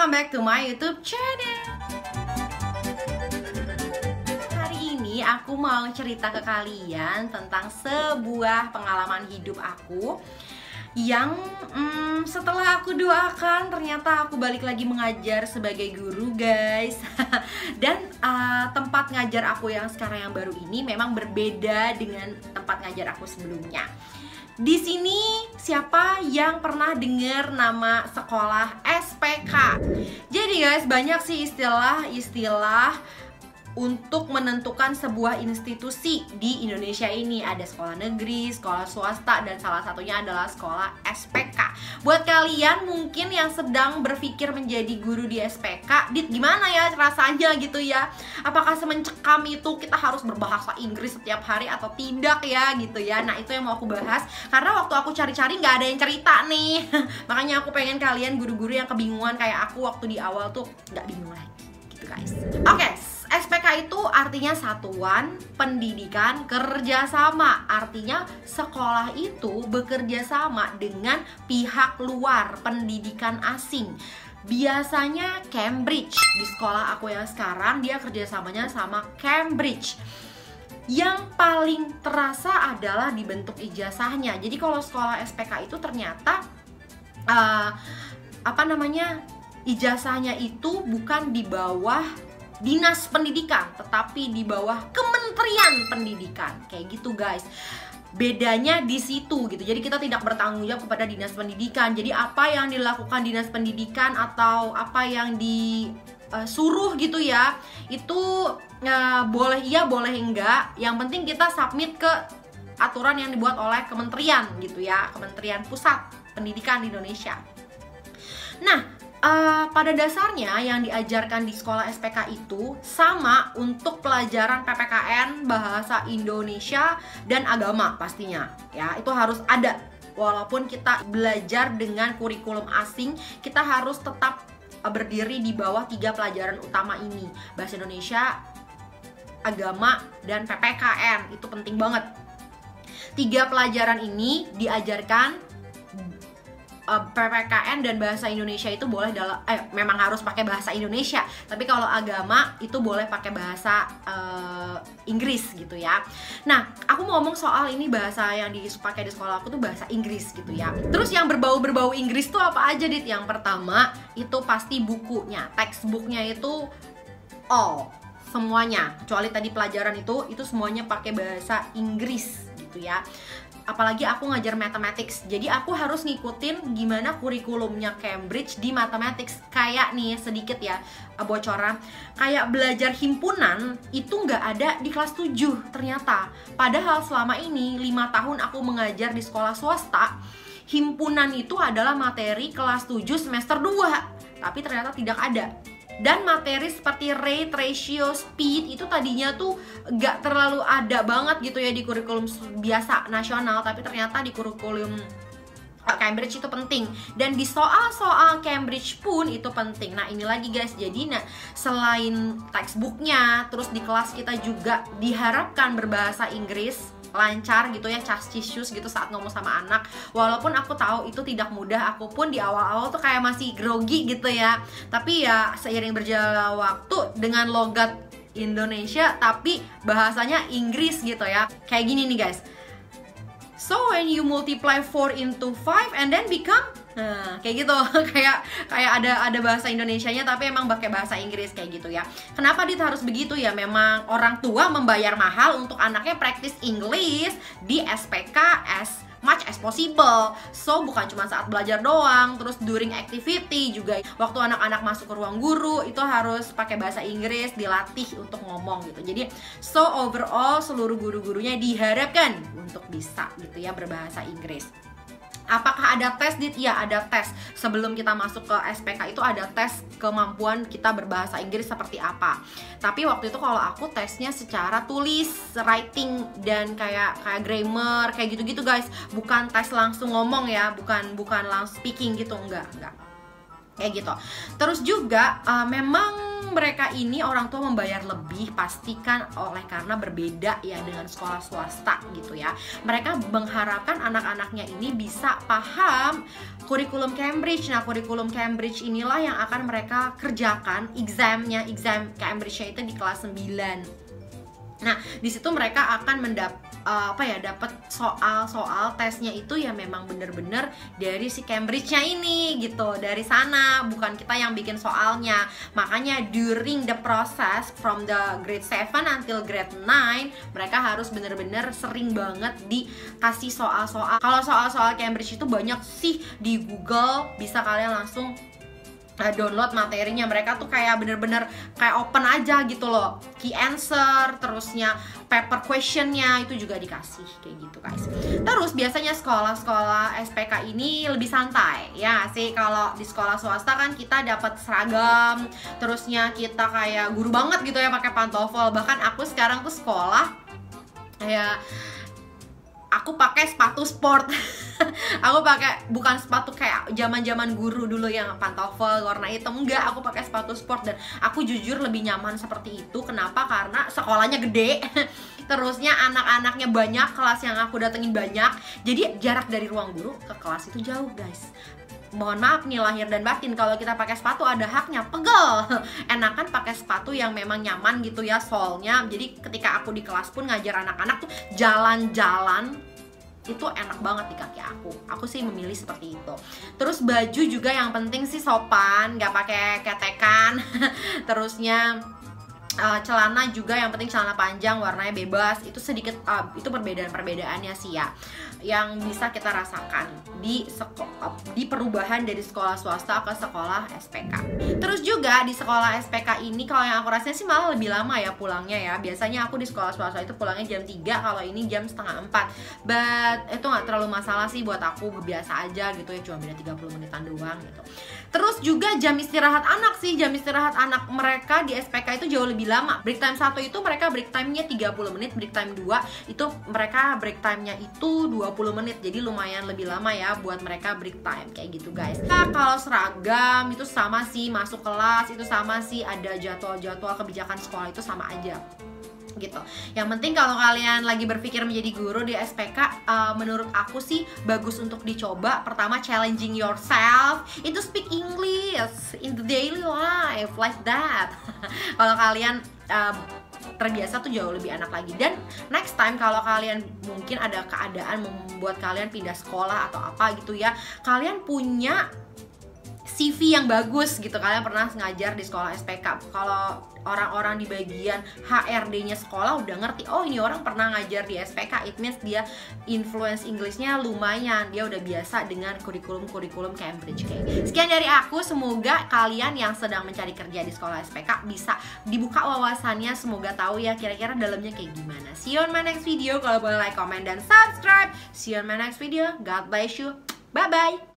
welcome back to my YouTube channel. Hari ini aku mau cerita ke kalian tentang sebuah pengalaman hidup aku yang setelah aku doakan ternyata aku balik lagi mengajar sebagai guru, guys. Dan tempat ngajar aku yang sekarang yang baru ini memang berbeda dengan tempat ngajar aku sebelumnya. Di sini siapa yang pernah dengar nama sekolah SPK? Jadi guys, banyak sih istilah-istilah untuk menentukan sebuah institusi di Indonesia ini. Ada sekolah negeri, sekolah swasta, dan salah satunya adalah sekolah SPK. Buat kalian mungkin yang sedang berpikir menjadi guru di SPK, Dit, gimana ya rasanya gitu ya? Apakah semencekam itu kita harus berbahasa Inggris setiap hari atau tidak ya gitu ya? Nah, itu yang mau aku bahas karena waktu aku cari-cari nggak ada yang cerita nih. Makanya aku pengen kalian guru-guru yang kebingungan kayak aku waktu di awal tuh nggak bingung lagi gitu, guys. Oke. SPK itu artinya Satuan Pendidikan Kerjasama. Artinya sekolah itu bekerja sama dengan pihak luar, pendidikan asing. Biasanya Cambridge. Di sekolah aku yang sekarang dia kerjasamanya sama Cambridge. Yang paling terasa adalah di bentuk ijazahnya. Jadi kalau sekolah SPK itu ternyata ijazahnya itu bukan di bawah Dinas Pendidikan, tetapi di bawah Kementerian Pendidikan. Kayak gitu, guys. Bedanya di situ gitu. Jadi kita tidak bertanggung jawab kepada Dinas Pendidikan. Jadi apa yang dilakukan Dinas Pendidikan atau apa yang disuruh gitu ya, itu boleh iya, boleh enggak. Yang penting kita submit ke aturan yang dibuat oleh kementerian gitu ya, Kementerian Pusat Pendidikan di Indonesia. Nah, pada dasarnya yang diajarkan di sekolah SPK itu sama untuk pelajaran PPKN, bahasa Indonesia, dan agama pastinya ya, itu harus ada. Walaupun kita belajar dengan kurikulum asing, kita harus tetap berdiri di bawah 3 pelajaran utama ini, bahasa Indonesia, agama, dan PPKN. Itu penting banget. 3 pelajaran ini diajarkan. PPKN dan bahasa Indonesia itu boleh memang harus pakai bahasa Indonesia, tapi kalau agama itu boleh pakai bahasa Inggris gitu ya. Nah, aku mau ngomong soal ini bahasa yang dipakai di sekolah aku tuh bahasa Inggris gitu ya. Terus yang berbau Inggris tuh apa aja, Dit? Yang pertama itu pasti bukunya, textbooknya itu semuanya, kecuali tadi pelajaran itu semuanya pakai bahasa Inggris gitu ya. Apalagi aku ngajar mathematics, jadi aku harus ngikutin gimana kurikulumnya Cambridge di mathematics. Kayak nih sedikit ya bocoran, kayak belajar himpunan itu nggak ada di kelas 7 ternyata. Padahal selama ini 5 tahun aku mengajar di sekolah swasta, himpunan itu adalah materi kelas 7 semester 2, tapi ternyata tidak ada. Dan materi seperti rate, ratio, speed itu tadinya tuh gak terlalu ada banget gitu ya di kurikulum biasa nasional, tapi ternyata di kurikulum Cambridge itu penting. Dan di soal-soal Cambridge pun itu penting. Nah, ini lagi guys, jadi selain textbooknya, terus di kelas kita juga diharapkan berbahasa Inggris lancar gitu ya, castisius gitu saat ngomong sama anak. Walaupun aku tahu itu tidak mudah, aku pun di awal-awal tuh kayak masih grogi gitu ya. Tapi ya seiring berjalan waktu dengan logat Indonesia tapi bahasanya Inggris gitu ya. Kayak gini nih guys. So when you multiply 4 into 5 and then become, nah kayak gitu. kayak ada bahasa Indonesianya tapi emang pakai bahasa Inggris kayak gitu ya. Kenapa Dit harus begitu ya? Memang orang tua membayar mahal untuk anaknya practice English di SPK as much as possible. So bukan cuma saat belajar doang, terus during activity juga. Waktu anak-anak masuk ke ruang guru itu harus pakai bahasa Inggris, dilatih untuk ngomong gitu. Jadi so overall seluruh guru-gurunya diharapkan untuk bisa gitu ya berbahasa Inggris. Apakah ada tes, Dit? Ya, ada tes. Sebelum kita masuk ke SPK itu ada tes kemampuan kita berbahasa Inggris seperti apa. Tapi waktu itu kalau aku tesnya secara tulis, writing, dan kayak grammar, kayak gitu-gitu guys. Bukan tes langsung ngomong ya, bukan langsung speaking gitu, enggak. Kayak gitu. Terus juga memang mereka ini orang tua membayar lebih pastikan karena berbeda ya dengan sekolah swasta gitu ya. Mereka mengharapkan anak-anaknya ini bisa paham kurikulum Cambridge. Nah, kurikulum Cambridge inilah yang akan mereka kerjakan exam Cambridge-nya itu di kelas 9. Nah, di situ mereka akan dapat soal tesnya itu ya memang bener-bener dari si Cambridge-nya ini gitu, dari sana, bukan kita yang bikin soalnya. Makanya during the process from the grade 7 until grade 9, mereka harus bener-bener sering banget dikasih soal-soal. Kalau soal-soal Cambridge itu banyak sih di Google, bisa kalian langsung download materinya. Mereka tuh kayak bener-bener kayak open aja gitu loh, key answer, terusnya paper questionnya itu juga dikasih kayak gitu guys. Terus biasanya sekolah-sekolah SPK ini lebih santai ya sih. Kalau di sekolah swasta kan kita dapat seragam, terusnya kita kayak guru banget gitu ya, pakai pantofel. Bahkan aku sekarang tuh sekolah kayak aku pakai sepatu sport. Aku pakai bukan sepatu kayak zaman-zaman guru dulu yang pantofel warna hitam, enggak, aku pakai sepatu sport dan aku jujur lebih nyaman seperti itu. Kenapa? Karena sekolahnya gede. Terusnya anak-anaknya banyak, kelas yang aku datengin banyak. Jadi jarak dari ruang guru ke kelas itu jauh, guys. Mohon maaf nih lahir dan batin, kalau kita pakai sepatu ada haknya, pegel. Enakan pakai sepatu yang memang nyaman gitu ya, solnya. Jadi ketika aku di kelas pun ngajar anak-anak tuh jalan-jalan itu enak banget di kaki aku sih memilih seperti itu. Terus baju juga yang penting sih sopan, nggak pakai ketekan. Terusnya celana juga yang penting celana panjang, warnanya bebas. Itu sedikit itu perbedaannya sih ya, yang bisa kita rasakan di perubahan dari sekolah swasta ke sekolah SPK. Terus juga di sekolah SPK ini kalau yang aku rasain sih malah lebih lama ya pulangnya ya. Biasanya aku di sekolah swasta itu pulangnya jam 3, kalau ini jam setengah 4. But itu nggak terlalu masalah sih buat aku, biasa aja gitu ya, cuma beda 30 menitan doang gitu. Terus juga jam istirahat anak sih, jam istirahat anak mereka di SPK itu jauh lebih lama. Break time 1 itu mereka break time-nya 30 menit, break time 2 itu mereka break time-nya itu 20 menit. Jadi lumayan lebih lama ya buat mereka break time kayak gitu guys. Nah, kalau seragam itu sama sih, masuk kelas itu sama sih, ada jadwal-jadwal kebijakan sekolah itu sama aja gitu. Yang penting kalau kalian lagi berpikir menjadi guru di SPK, menurut aku sih bagus untuk dicoba. Pertama, challenging yourself itu speak English in the daily life like that. Kalau kalian terbiasa tuh jauh lebih enak lagi. Dan next time kalau kalian mungkin ada keadaan membuat kalian pindah sekolah atau apa gitu ya, kalian punya CV yang bagus gitu, kalian pernah ngajar di sekolah SPK. Kalau orang-orang di bagian HRD-nya sekolah udah ngerti, oh ini orang pernah ngajar di SPK, it means dia influence English-nya lumayan, dia udah biasa dengan kurikulum Cambridge kayak gitu. Sekian dari aku, semoga kalian yang sedang mencari kerja di sekolah SPK bisa dibuka wawasannya, semoga tahu ya kira-kira dalamnya kayak gimana. See you on my next video, kalau boleh like, comment, dan subscribe. See you on my next video, God bless you, bye-bye.